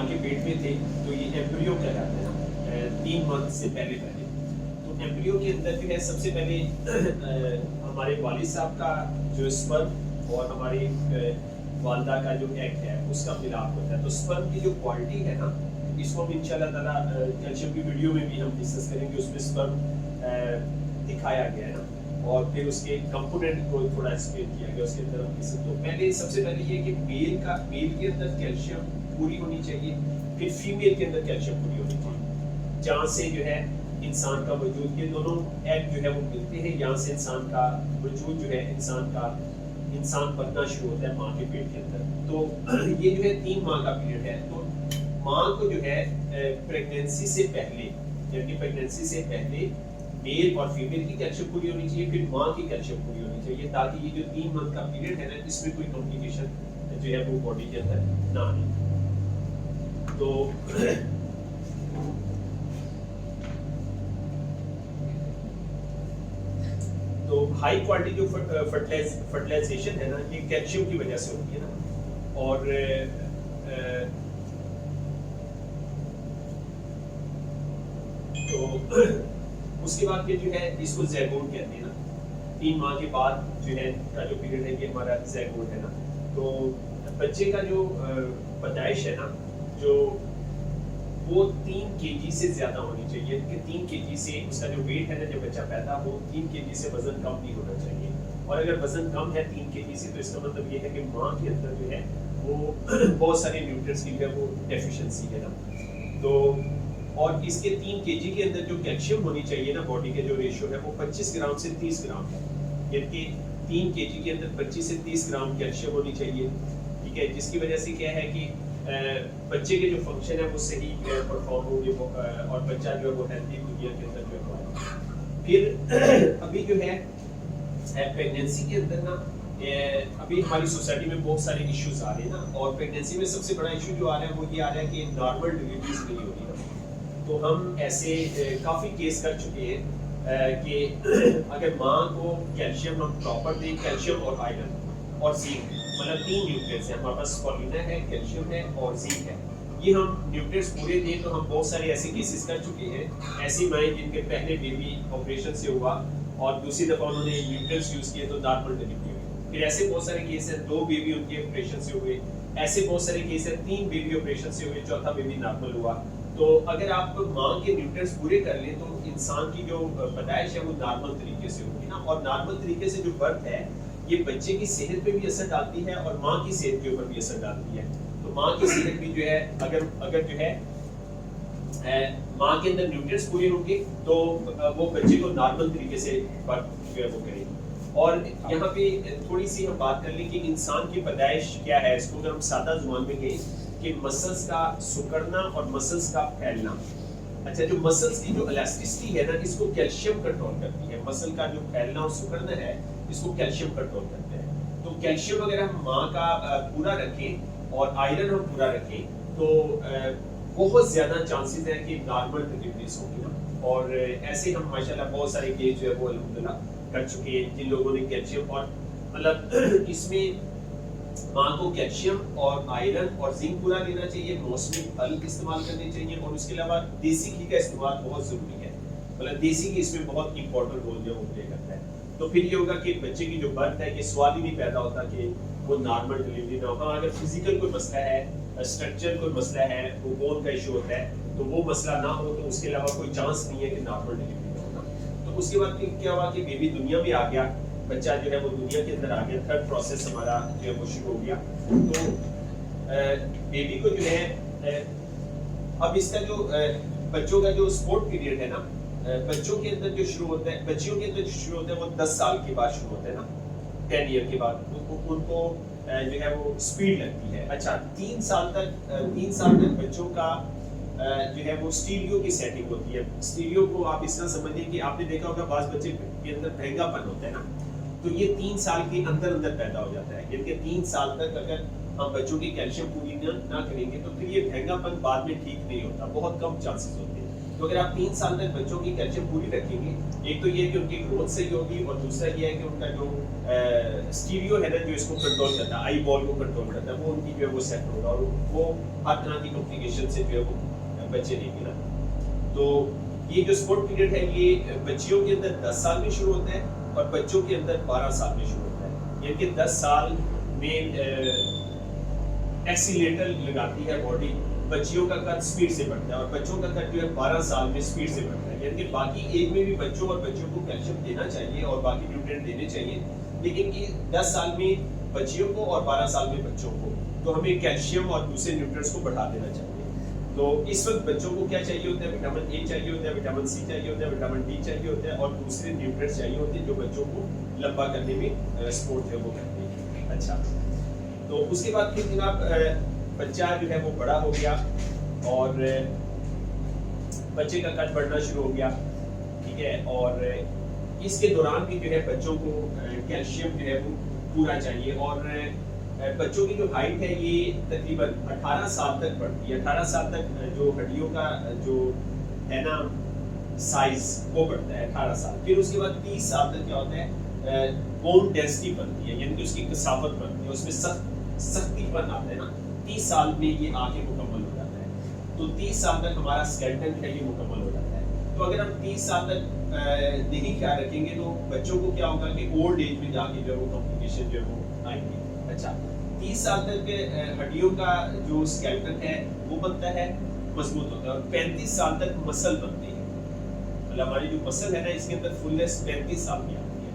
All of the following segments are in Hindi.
के पेट में थे तो ये एम्ब्रियो कहलाता है ना, 3 मंथ से पहले तो एम्ब्रियो के अंदर जो है सबसे पहले हमारे वालिद साहब का जो स्पर्म और हमारी वालदा का जो एग है उसका मिलाप होता है। तो स्पर्म की जो क्वालिटी है ना, इसको हम इंशाल्लाह ताला कैल्शियम की वीडियो में भी हम डिस्कस करेंगे, उसमें स्पर्म दिखाया गया है ना, और फिर उसके कंपोनेंट को थोड़ा एक्सप्लेन किया गया उसके अंदर हम किसी। तो पहले सबसे पहले ये कि मेल के अंदर कैल्शियम पूरी होनी चाहिए, फिर फीमेल के अंदर कैल्शियम पूरी होनी चाहिए, जहाँ से जो है इंसान का वजूद, ये दोनों एग जो है वो मिलते हैं, यहाँ से इंसान का वजूद जो है इंसान बनना शुरू होता है माँ के पेट के अंदर। तो ये जो है 3 माह का पीरियड है। तो माँ को जो है प्रेगनेंसी से पहले, यानी प्रेगनेंसी से पहले मेल और फीमेल की कैल्शियम पूरी होनी चाहिए, फिर माँ की कैल्शियम पूरी होनी चाहिए, ताकि ये जो 3 मंथ का पीरियड है ना, इसमें कोई कॉम्प्लिकेशन जो है वो बॉडी के अंदर ना आए। तो हाई क्वालिटी जो फर्टिलाइजेशन है ना, ये कैल्शियम की वजह से होती है ना। और तो उसके बाद फिर जो है इसको ज़ैगोट कहते हैं ना, 3 माह के बाद जो है का जो पीरियड है ये हमारा ज़ैगोट है ना। तो बच्चे का जो पैदाइश है ना, जो वो 3 केजी से ज्यादा होनी चाहिए, कि 3 केजी से उसका जो वेट है ना, जब बच्चा पैदा हो 3 केजी से वजन कम नहीं होना चाहिए। और अगर वजन कम है 3 केजी से, तो इसका मतलब ये है कि माँ के अंदर जो है वो बहुत सारे न्यूट्रिएंट्स की है वो डेफिशिएंसी है ना। तो और इसके 3 केजी के अंदर जो कैल्शियम होनी चाहिए ना, बॉडी के जो रेशियो है वो 25 ग्राम से 30 ग्राम है, यानी 3 केजी के अंदर 25 से 30 ग्राम कैल्शियम होनी चाहिए, ठीक है। जिसकी वजह से क्या है कि बच्चे के जो फंक्शन है वो सही परफॉर्म होंगे, और बच्चा जो है वो हेल्दी दुनिया के अंदर जो है। फिर अभी जो है प्रेगनेंसी के अंदर ना, अभी हमारी सोसाइटी में बहुत सारे इश्यूज आ रहे हैं ना, और प्रेगनेंसी में सबसे बड़ा इशू जो आ रहा है वो ये आ रहा है कि नॉर्मल डिलीवरीज नहीं हो रही ना। तो हम ऐसे काफ़ी केस कर चुके हैं कि अगर माँ को कैल्शियम हम प्रॉपर दें, कैल्शियम और आयरन और जिंक, मतलब 3 न्यूट्रिएंट्स हैं हमारे पास, स्कोलिना है, कैल्शियम है और जिंक है, ये हम न्यूट्रिएंट्स पूरे दें तो हम बहुत सारे ऐसे केसेस कर चुके हैं। ऐसी माएँ जिनके पहले बेबी ऑपरेशन से हुआ और दूसरी दफ़ा उन्होंने न्यूट्रिएंट्स यूज़ किए तो नॉर्मल डिलीवरी हुई। फिर ऐसे बहुत सारे केस हैं 2 बेबी उनके ऑपरेशन से हुए, ऐसे बहुत सारे केस हैं 3 बेबी ऑपरेशन से हुए, चौथा बेबी नॉर्मल हुआ। तो अगर आप माँ के न्यूट्रिएंट्स पूरे कर लें तो इंसान की जो पैदाइश है वो नॉर्मल तरीके से होगी ना। और नॉर्मल तरीके से जो बर्थ है ये बच्चे की सेहत पे भी असर डालती है और माँ की सेहत के ऊपर भी असर डालती है। तो माँ की सेहत भी जो है अगर जो है माँ के अंदर न्यूट्रिएंट्स पूरे होंगे तो वो बच्चे को नॉर्मल तरीके से बर्थ जो है वो करेगी। और यहाँ पे थोड़ी सी हम बात कर लें कि इंसान की पैदाइश क्या है। इसको अगर हम सादा जुबान में कहें कि मसल्स का सिकुड़ना और मसल्स का फैलना। अच्छा, जो मसल्स की जो इलास्टिसिटी है ना, इसको कैल्शियम कंट्रोल करती है। मसल का जो फैलना और सिकुड़ना है इसको कैल्शियम कंट्रोल करते हैं। तो कैल्शियम अगर हम माँ का पूरा रखें और आयरन हम पूरा रखें तो बहुत ज्यादा चांसेस है कि नॉर्मल डिलीवरीज होगी ना। और ऐसे हम माशाल्लाह बहुत सारे केस जो है वो अल्हम्दुलिल्लाह कर चुके हैं जिन लोगों ने कैल्शियम और मतलब इसमें माँ को कैल्शियम और आयरन और जिंक पूरा लेना चाहिए, मौसमी फल इस्तेमाल करने चाहिए, और उसके अलावा देसी घी का इस्तेमाल बहुत जरूरी है। मतलब देसी घी इसमें बहुत इंपॉर्टेंट रोल जो वो प्ले करता है। तो फिर ये होगा कि बच्चे की जो बर्थ है, ये सवाल ही नहीं पैदा होता कि वो नॉर्मल डिलीवरी ना हो। हाँ, अगर फिजिकल कोई मसला है, स्ट्रक्चर कोई मसला है, वो बोन का इशू होता है, तो वो मसला ना हो तो उसके अलावा कोई चांस नहीं है कि नॉर्मल डिलीवरी ना होना। तो उसके बाद क्या हुआ कि बेबी दुनिया में आ गया, बच्चा जो है वो दुनिया के अंदर आ गया, थर्ड प्रोसेस हमारा जो है वो शुरू हो गया। तो बेबी को जो है अब इसका जो बच्चों का जो स्पोर्ट पीरियड है ना, बच्चों के अंदर जो शुरू होता है, बच्चियों के अंदर जो शुरू होता है वो 10 साल के बाद शुरू होता है ना, 10 ईयर के बाद उनको जो है वो स्पीड लगती है। अच्छा, 3 साल तक बच्चों का जो है वो स्टीरियो की सेटिंग होती है। स्टीरियो को आप इस तरह समझिए कि आपने देखा होगा बाज़ बच्चे के अंदर महंगापन होता है ना, तो ये 3 साल के अंदर पैदा हो जाता है। यानी कि 3 साल तक अगर हम बच्चों की कैल्शियम पूरी ना करेंगे तो फिर ये महंगापन बाद में ठीक नहीं होता, बहुत कम चांसेस होते हैं। तो अगर आप 3 साल तक बच्चों की कैल्शियम पूरी रखेंगे, एक तो ये कि उनकी ग्रोथ सही होगी और दूसरा ये है कि उनका जो स्टीरियो है ना जो इसको कंट्रोल करता है, आई बॉल को कंट्रोल करता है, वो उनकी जो है वो सेट होगा और वो हर तरह की कॉम्प्लिकेशन से जो है वो बचे रहेंगे ना। तो ये जो स्पोर्ट पीरियड है ये बच्चियों के अंदर 10 साल में शुरू होता है और बच्चों के अंदर 12 साल में शुरू होता है। यानी कि 10 साल में एक्सीलेटर लगाती है बॉडी, बच्चियों का कद स्पीड से बढ़ता है और बच्चों का कद जो है 12 साल में स्पीड से बढ़ता है। यानी कि बाकी एज में भी बच्चों और बच्चियों को कैल्शियम देना चाहिए और बाकी न्यूट्रिएंट देने चाहिए, लेकिन ये 10 साल में बच्चियों को और 12 साल में बच्चों को, तो हमें कैल्शियम और दूसरे न्यूट्रिएंट्स को बढ़ा देना चाहिए। तो इस वक्त बच्चों को क्या चाहिए होता है, विटामिन ए चाहिए होता है, विटामिन सी चाहिए होता है, विटामिन डी चाहिए होता है और दूसरे न्यूट्रिएंट्स चाहिए होते हैं जो बच्चों को लंबा करने में सपोर्ट है वो करते हैं। अच्छा, तो उसके बाद फिर जनाब बच्चा जो है वो बड़ा हो गया और बच्चे का कद बढ़ना शुरू हो गया, ठीक है, और इसके दौरान भी जो है बच्चों को कैल्शियम जो है वो पूरा चाहिए और बच्चों की जो हाइट है ये तकरीबन 18 साल तक बढ़ती है। 18 साल तक जो हड्डियों का जो है ना साइज वो बढ़ता है 18 साल। फिर उसके बाद 30 साल तक क्या होता है, बोन डेंसिटी बनती है, यानी कि उसकी कसावत बनती है, उसमें सख्तीपन आता है ना। 30 साल में ये आके मुकम्मल हो जाता है। तो 30 साल तक हमारा स्केलेटन है ये मुकम्मल हो जाता है। तो अगर हम 30 साल तक नहीं ख्याल रखेंगे तो बच्चों को क्या होगा कि ओल्ड एज में जाके जो है वो कॉम्प्लिकेशन जो है वो आएंगे। अच्छा, 30 साल तक हड्डियों का जो स्केलेटन है वो बनता है, मजबूत होता है और 35 साल तक मसल बनती है। मतलब हमारी जो मसल है ना इसके अंदर फुलनेस 35 साल में आती है,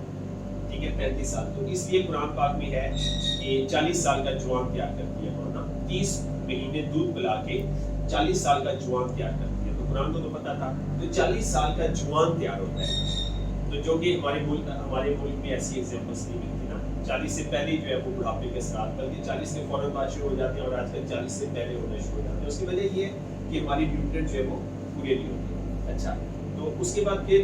ठीक है, 35 साल। तो इसलिए कुरान पाक में है कि 40 साल का जवान तैयार करती है ना, 30 महीने दूध पिला के 40 साल का जवान तैयार करती है। तो कुरान को तो पता था, तो 40 साल का जवान तैयार होता है। तो जो कि हमारे मुल्क में ऐसी एग्जांपल्स नहीं मिलती ना। 40 से पहले जो है वो बुढ़ापे के असरात, बल्कि 40 के फौरन बाद शुरू हो जाते हैं और आजकल 40 से पहले होने शुरू हो जाते हैं। उसकी वजह ये है कि हमारी न्यूट्रिएंट जो है वो पूरे नहीं होते। अच्छा, तो उसके बाद फिर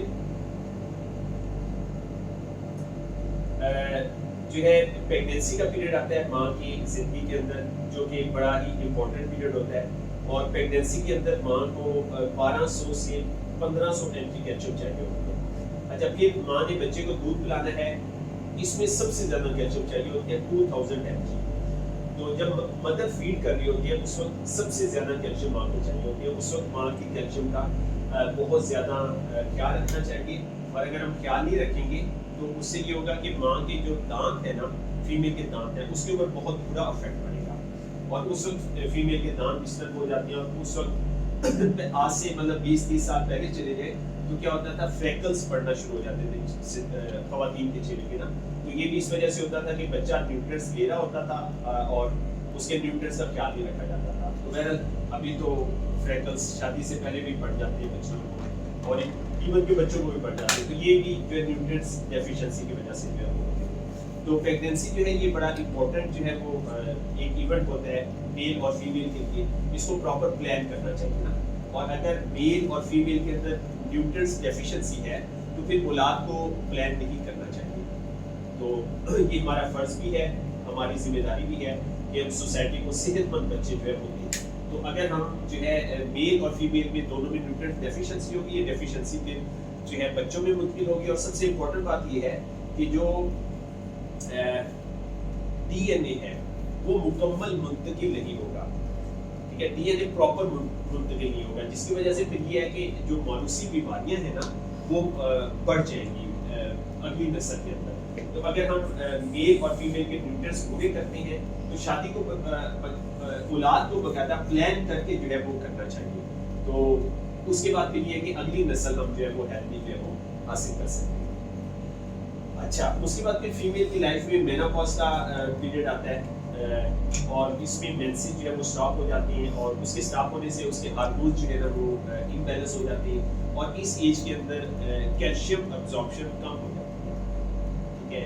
जो है प्रेगनेंसी का पीरियड आता है माँ की जिंदगी के अंदर, जो कि बड़ा ही इम्पोर्टेंट पीरियड होता है और प्रेगनेंसी के अंदर माँ को 1200 से 1500 mg कैल्शियम चाहिए होता है। अच्छा, फिर माँ ने बच्चे को दूध पिलाना है, इसमें सबसे ज्यादा कैल्शियम चाहिए होता है 2000 mg। तो जब मदर फीड कर रही होती है उस वक्त सबसे ज्यादा कैल्शियम माँ को चाहिए होती है। उस वक्त माँ की कैल्शियम का बहुत ज्यादा ख्याल रखना चाहिए और अगर हम ख्याल नहीं रखेंगे तो उससे ये होगा कि माँ के जो दांत है ना, फीमेल के दांत है, उसके ऊपर बहुत बुरा इफेक्ट पड़ेगा और उस वक्त फीमेल के दांत डिस्टर्ब हो जाते हैं। और उस वक्त आज से मतलब 20-30 साल पहले चले गए तो क्या होता था, फ्रैकल्स पड़ना शुरू हो जाते थे खवातीन के चेहरे के ना। तो ये भी इस वजह से होता था कि बच्चा न्यूट्रिएंट्स ले रहा होता था और उसके न्यूट्रिएंट्स का ख्याल नहीं रखा जाता था। तो बहरहाल अभी तो फ्रैकल्स शादी से पहले भी पड़ जाते हैं बच्चों को और इवन के बच्चों को भी पड़ जाते हैं। तो ये भी जो है न्यूट्रिएंट्स डेफिशिएंसी की वजह से जो है वो होती है। तो प्रेगनेंसी जो है ये बड़ा इंपॉर्टेंट जो है वो एक इवेंट होता है मेल और फीमेल के लिए। इसको प्रॉपर प्लान करना चाहिए ना। और अगर मेल और फीमेल के अंदर न्यूट्रिएंट्स डेफिशिएंसी है तो फिर औलाद को प्लान नहीं करना चाहिए। तो ये हमारा फर्ज भी है, हमारी जिम्मेदारी भी है कि हम सोसाइटी को सेहतमंद बच्चे जो है वो दें। तो अगर हम जो है मेल और फीमेल में दोनों में न्यूट्रिएंट डेफिशिएंसी होगी, ये डेफिशिएंसी फिर जो है बच्चों में मुंतकिल होगी। और सबसे इम्पोर्टेंट बात ये है कि जो डीएनए है वो मुकम्मल मुंतकिल नहीं होगा, ठीक है, डीएनए प्रॉपर मुंतकिल नहीं होगा, जिसकी वजह से फिर ये है कि जो मानूसी बीमारियां हैं ना वो बढ़ जाएंगी अगली नस्ल के अंदर। तो अगर हम मेल और फीमेल के न्यूट्रिएंट्स पूरे करते हैं तो शादी को औलाद को बकायदा प्लान करके जो है वो करना चाहिए। तो उसके बाद फिर ये कि अगली नस्ल हम जो है वो हेल्दी जो है वो हासिल कर सकते हैं। अच्छा, उसके बाद फिर फीमेल की लाइफ में मेनोपॉज का पीरियड आता है और इसमें मेंसेस जो है वो स्टॉप हो जाती हैं और उसके स्टॉप होने से उसके हार्मोन्स जो है ना वो इम्बैलेंस हो जाते हैं और इस एज के अंदर कैल्शियम अब्जॉर्प्शन कम हो जाती है, ठीक है।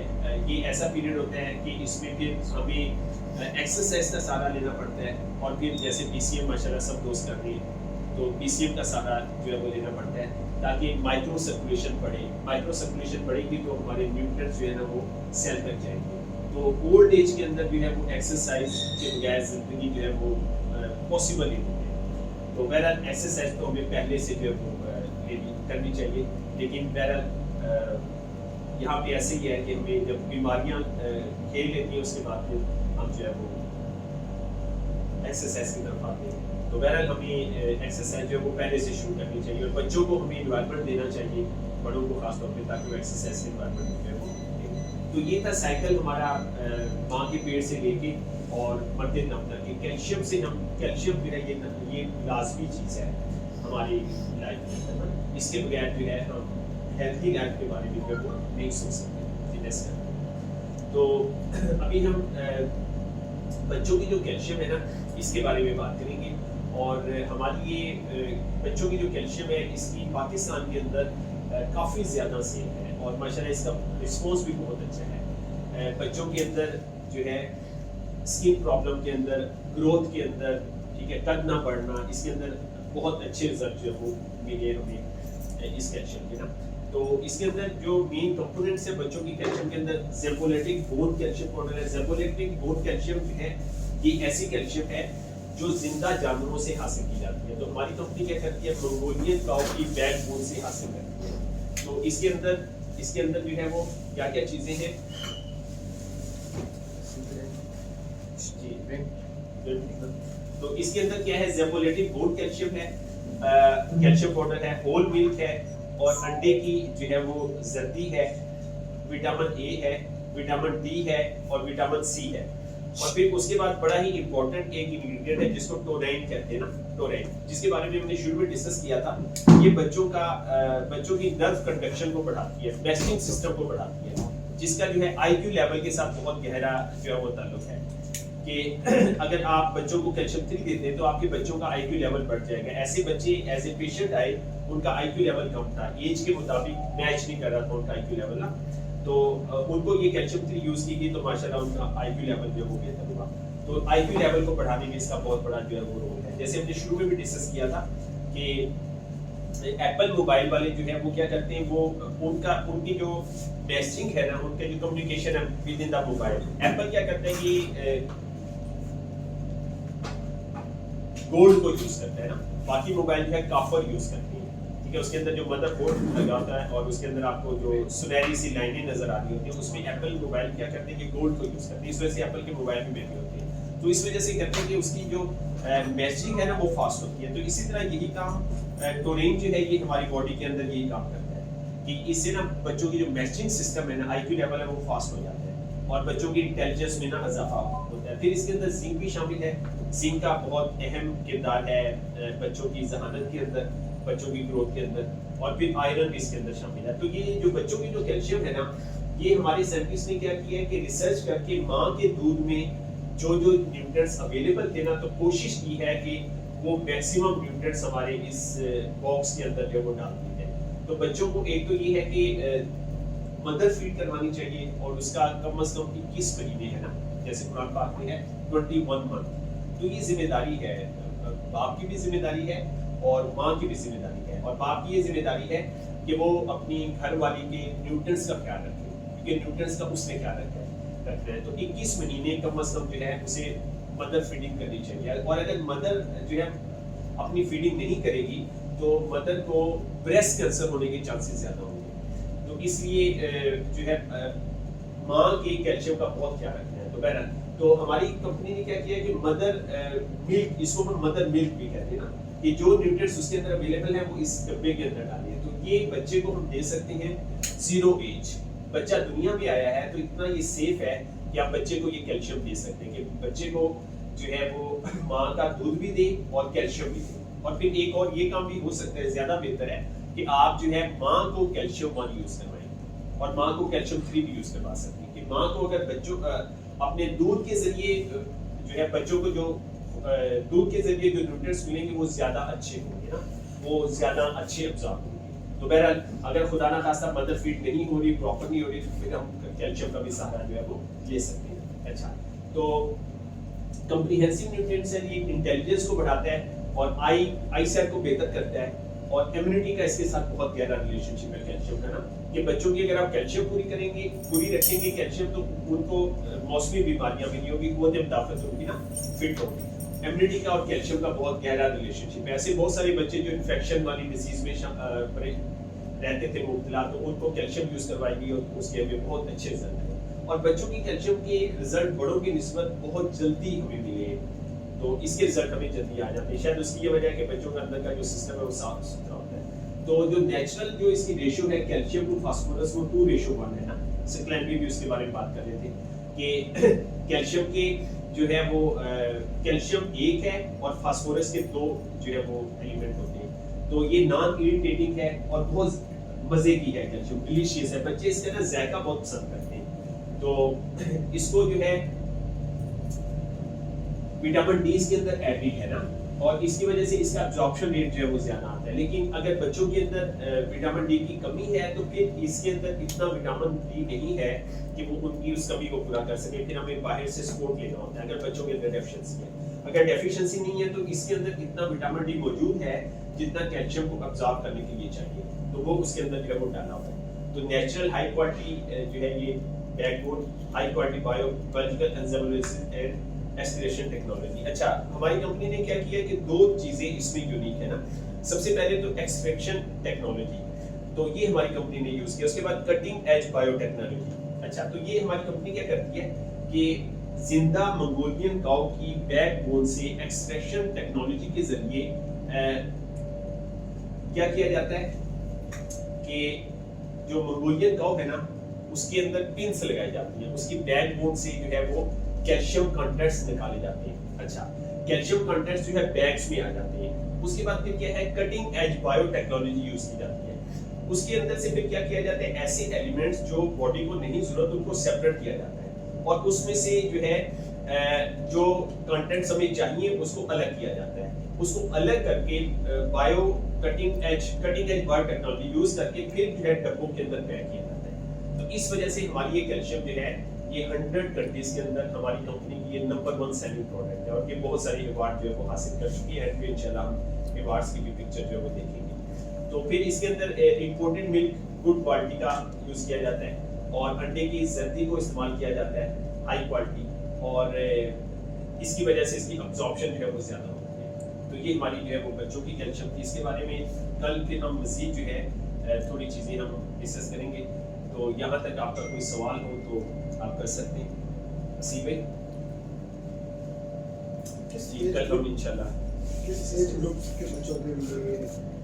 ये ऐसा पीरियड होता है कि इसमें फिर हमें एक्सरसाइज का सहारा लेना पड़ता है और फिर जैसे पीसीएम माशाल्लाह सब दोस्त कर रही है तो पीसीएम का सहारा जो है वो लेना पड़ता है ताकि माइक्रो सर्कुलेशन बढ़े। माइक्रो सर्कुलेशन बढ़ेगी तो हमारे न्यूट्रिएंट्स जो है ना वो सेल तक जाएंगे। तो ओल्ड एज के अंदर भी है वो एक्सरसाइज के बगैर जिंदगी जो है वो पॉसिबल ही नहीं है। तो बहरहाल एक्सरसाइज तो हमें पहले से जो है वो करनी चाहिए, लेकिन बहरहाल यहाँ पे ऐसे ही है कि हमें जब बीमारियाँ खेल लेती हैं उसके बाद फिर हम जो है वो एक्सरसाइज की तरफ आते हैं। तो बहरहाल हमें एक्सरसाइज जो है वो पहले से शुरू करनी चाहिए और बच्चों को हमें इन्वायरमेंट देना चाहिए, बड़ों को खासतौर पे, ताकि वो एक्सरसाइज के इन्वायरमेंट में वो दें। तो ये था साइकिल हमारा माँ के पेट से लेके और मर्दे दम तक कि कैल्शियम से हम कैल्शियम जो है ये लाजमी चीज़ है हमारी लाइफ में। इसके बगैर जो है हम हेल्थी लाइफ के बारे में जो है वो नहीं सोच सकते फिटनेस का। तो अभी हम बच्चों की जो कैल्शियम है ना इसके बारे में बात करेंगे। और हमारी ये बच्चों की जो कैल्शियम है इसकी पाकिस्तान के अंदर काफ़ी ज़्यादा सेल है और माशाल्लाह इसका रिस्पॉन्स भी बहुत अच्छा है। बच्चों के अंदर जो है स्किन प्रॉब्लम के अंदर, ग्रोथ के अंदर, ठीक है, कद ना बढ़ना, इसके अंदर बहुत अच्छे रिजल्ट जो है वो मिले हमें इस कैल्शियम के ना। तो इसके अंदर जो मेन कंपोनेंट्स है बच्चों की कैल्शियम के अंदर, ज़ेबोलैक्टिक बोन कैल्शियम पाउडर है। ज़ेबोलैक्टिक बोन कैल्शियम जो है ये ऐसी कैल्शियम है जो जिंदा जानवरों से हासिल की जाती है। तो हमारी कंपनी क्या करती है, मंगोलियन काऊ की बैकबोन से हासिल करती है। तो इसके अंदर जो है वो क्या क्या चीजें हैं तो इसके अंदर क्या है, ज़ेबोलैक्टिक बोन कैल्शियम है, कैल्शियम पाउडर है, होल मिल्क है और अंडे की जो है वो जर्दी है, विटामिन ए है, विटामिन डी है और विटामिन सी है। और फिर उसके बाद बड़ा ही इंपॉर्टेंट एक इंग्रेडिएंट है जिसको टोनाइन कहते हैं ना, टोनाइन, जिसके बारे में हमने शुरू में डिस्कस किया था। ये बच्चों की नर्व कंडक्शन को बढ़ाती है, बेस्टिंग सिस्टम को बढ़ाती है, जिसका जो है आईक्यू लेवल के साथ बहुत गहरा जो है वो ताल्लुक है कि अगर आप बच्चों को कैल्शियम 3 देते हैं तो आपके बच्चों का आईक्यू लेवल बढ़ जाएगा। ऐसे बच्चे एज ए पेशेंट आए उनका आईक्यू लेवल कम था, एज के मुताबिक मैच नहीं कर रहा था उनका आईक्यू लेवल ना, तो उनको ये कैल्शियम 3 यूज की गई तो माशाल्लाह उनका आईक्यू लेवल जो वो बेहतर हुआ। तो आईक्यू लेवल को बढ़ाने में इसका बहुत बड़ा जो है वो रोल है। जैसे हमने शुरू में भी डिस्कस किया था कि एप्पल मोबाइल वाले जो है वो क्या करते हैं, वो उनकी जो मैसेजिंग है ना, उनका जो कम्युनिकेशन है with in the mobile, Apple क्या करता है कि गोल्ड को यूज करता है ना, बाकी मोबाइल जो है कॉपर यूज करते हैं, ठीक है। उसके अंदर जो मदरबोर्ड लगा होता है और उसके अंदर आपको जो सुनहरी सी लाइनें नजर आ रही होती है, उसमें एप्पल मोबाइल क्या करते हैं कि गोल्ड को यूज करते हैं। इस वजह से एप्पल के मोबाइल में महंगे होते हैं, तो इस वजह से करते हैं कि उसकी जो मैसेजिंग है ना वो फास्ट होती है। तो इसी तरह यही काम टोनिन जो है ये हमारी बॉडी के अंदर यही काम करता है कि इससे ना बच्चों की जो मैसेजिंग सिस्टम है ना, आईक्यू लेवल है वो फास्ट हो जाता है और बच्चों की इंटेलिजेंस में ना इजाफा होता है। फिर इसके अंदर जिंक भी शामिल है। जिंक का बहुत अहम किरदार है बच्चों की जहानत के अंदर, बच्चों की ग्रोथ के अंदर, और फिर आयरन भी इसके अंदर शामिल है। तो ये जो बच्चों की जो कैल्शियम है ना, ये हमारे साइंटिस्ट ने क्या किया है कि रिसर्च करके माँ के दूध में जो न्यूट्रिएंट्स अवेलेबल थे ना, तो कोशिश की है कि वो मैक्सिमम न्यूट्रिएंट्स हमारे इस बॉक्स के अंदर जो वो डाल दिए जाए। तो बच्चों को एक तो ये है कि मदर फीड करवानी चाहिए और उसका कम से कम 21 महीने है ना, जैसे कुरान पाक में है 21 मंथ। तो ये जिम्मेदारी है, बाप की भी जिम्मेदारी है और माँ की भी जिम्मेदारी है। और बाप की ये जिम्मेदारी है कि वो अपनी घर वाली के न्यूट्रिएंट्स का ख्याल रखे, क्योंकि न्यूट्रिएंट्स का उसने ख्याल रखना है। तो 21 महीने कम से कम जो है उसे मदर फीडिंग करनी चाहिए। और अगर मदर जो है अपनी फीडिंग नहीं करेगी तो मदर को ब्रेस्ट कैंसर होने के चांसेस ज्यादा होंगे। तो इसलिए जो है माँ के कैल्शियम का बहुत ख्याल रखना है। तो बहरहाल तो हमारी कंपनी ने क्या किया कि मदर मिल्क, इसको हम मदर मिल्क भी कहते हैं ना, कि जो न्यूट्रिएंट्स उसके अंदर अवेलेबल है वो इस डब्बे के अंदर डालिए। तो ये बच्चे को हम दे सकते हैं 0 एज। बच्चा दुनिया में आया है तो इतना ये सेफ है कि आप बच्चे को ये कैल्शियम दे सकते हैं, कि बच्चे को जो है वो माँ का दूध भी दे और कैल्शियम भी दे। और फिर एक और ये काम भी हो सकता है, ज्यादा बेहतर है कि आप जो है माँ को कैल्शियम 1 यूज करवाएं और माँ को कैल्शियम 3 भी यूज करवा सकते हैं। कि माँ को अगर बच्चों अपने दूध के जरिए जो है बच्चों को जो दूध के जरिए जो न्यूट्रिएंट्स मिलेंगे वो ज्यादा अच्छे होंगे ना, वो ज्यादा अच्छे अब्जॉर्ब होंगे। तो बहरहाल अगर खुदा ना खास्ता मदर फीड नहीं हो रही, प्रॉपर नहीं हो रही, तो फिर हम कैल्शियम का भी सहारा जो है वो ले सकते हैं। अच्छा, तो कॉम्प्रिहेंसिव न्यूट्रिएंट्स है, ये इंटेलिजेंस को बढ़ाता है और आई सेट को बेहतर करता है और इम्यूनिटी का इसके साथ बहुत गहरा रिलेशनशिप है कैल्शियम का ना, कि बच्चों की अगर आप कैल्शियम पूरी रखेंगे कैल्शियम, तो उनको मौसमी बीमारियां भी नहीं होगी, वो मुदाफत उनकी ना फिट होगी। इम्यूनिटी का और कैल्शियम का बहुत गहरा रिलेशनशिप है। ऐसे बहुत सारे बच्चे जो इन्फेक्शन वाली डिजीज में रहते थे मुब्तला, तो उनको कैल्शियम यूज करवाएगी और उसके हमें बहुत अच्छे रिजल्ट है। और बच्चों की कैल्शियम के रिजल्ट बड़ों की निस्बत बहुत जल्दी हमें मिले, तो इसके रिजल्ट हमें जल्दी आ जाते हैं। शायद उसकी ये वजह है कि बच्चों के अंदर का जो सिस्टम है वो साफ सुथरा होता है। तो जो नेचुरल जो इसकी रेशियो है कैल्शियम टू फास्फोरस वो 2:1 है ना। सिक्लेंटी भी उसके बारे में बात कर रहे थे कि कैल्शियम के जो है वो कैल्शियम 1 है और फास्फोरस के 2 जो है वो एलिमेंट होते हैं। तो ये नॉन इरिटेटिंग है और बहुत मजे की है, कैल्शियम डिलीशियस है। बच्चे इसका ना जायका बहुत पसंद करते हैं। तो इसको जो है विटामिन डी इसके अंदर एडिड है ना, और इसकी वजह से इसका एब्जॉर्प्शन रेट जो है वो ज्यादा आता है। लेकिन अगर बच्चों के अंदर विटामिन डी की कमी है तो फिर इसके अंदर इतना विटामिन डी नहीं है कि वो उनकी उस कमी को पूरा कर सके। फिर हमें बाहर से सपोर्ट लेना होता है अगर बच्चों के अंदर डेफिशिएंसी है। अगर डेफिशिएंसी नहीं है तो इसके अंदर इतना विटामिन डी मौजूद है जितना कैल्शियम को एब्जॉर्ब करने के लिए चाहिए, तो वो उसके अंदर जो है वो डालना होता है। तो नेचुरल हाई क्वालिटी जो है ये backbone, high quality biological enzyme and aspiration technology. अच्छा, हमारी कंपनी ने क्या किया कि 2 चीजें इसमें यूनिक है ना। सबसे पहले तो एक्सट्रैक्शन टेक्नोलॉजी, तो ये हमारी कंपनी ने यूज किया। उसके बाद कटिंग एज बायोटेक्नोलॉजी। अच्छा, तो ये हमारी कंपनी क्या करती है कि जिंदा मंगोलियन काऊ की बैकबोन से एक्सट्रैक्शन टेक्नोलॉजी के जरिए क्या किया जाता है कि जो मंगोलियन काऊ है ना उसके अंदर पिन्स लगाई जाती हैं, उसकी बैकबोन से जो है वो कैल्शियम कंटेंट्स निकाले जाते हैं। अच्छा, कैल्शियम कंटेंट्स जो है बैग्स में आ जाते हैं। उसके बाद फिर क्या है, कटिंग एज बायोटेक्नोलॉजी यूज की जाती है। उसके अंदर से फिर क्या किया जाता है, ऐसे एलिमेंट्स जो बॉडी को नहीं जरूरत उनको सेपरेट किया जाता है और उसमें से जो है जो कंटेंट्स हमें चाहिए उसको अलग किया जाता है। उसको अलग करके bio cutting edge biotechnology use करके फिर जो है डब्बों के अंदर पैक किया जाता है। तो इस वजह से हमारी ये कैल्शियम जो है ये 100 कंट्रीज के अंदर हमारी कंपनी की ये नंबर 1 सेलिंग प्रोडक्ट है और ये बहुत सारे अवार्ड जो है वो हासिल कर चुकी है। फिर इंशाल्लाह हम अवार्ड्स की भी पिक्चर जो है वो देखेंगे। तो फिर इसके अंदर इंपोर्टेड मिल्क गुड क्वालिटी का यूज किया जाता है और अंडे की जर्दी को इस्तेमाल किया जाता है हाई क्वालिटी, और इसकी वजह से इसकी अब्जॉर्प्शन जो है वो ज्यादा होती है। तो ये हमारी जो है वो बच्चों की कैल्शियम थी। इसके बारे में कल फिर हम मज़ीद जो है थोड़ी चीज़ें हम डिस्कस करेंगे। तो यहाँ तक आपका कोई सवाल हो तो आप कर सकते हैं। हसीब भाई, कल हम इंशाल्लाह किस एज ग्रुप के बच्चों के लिए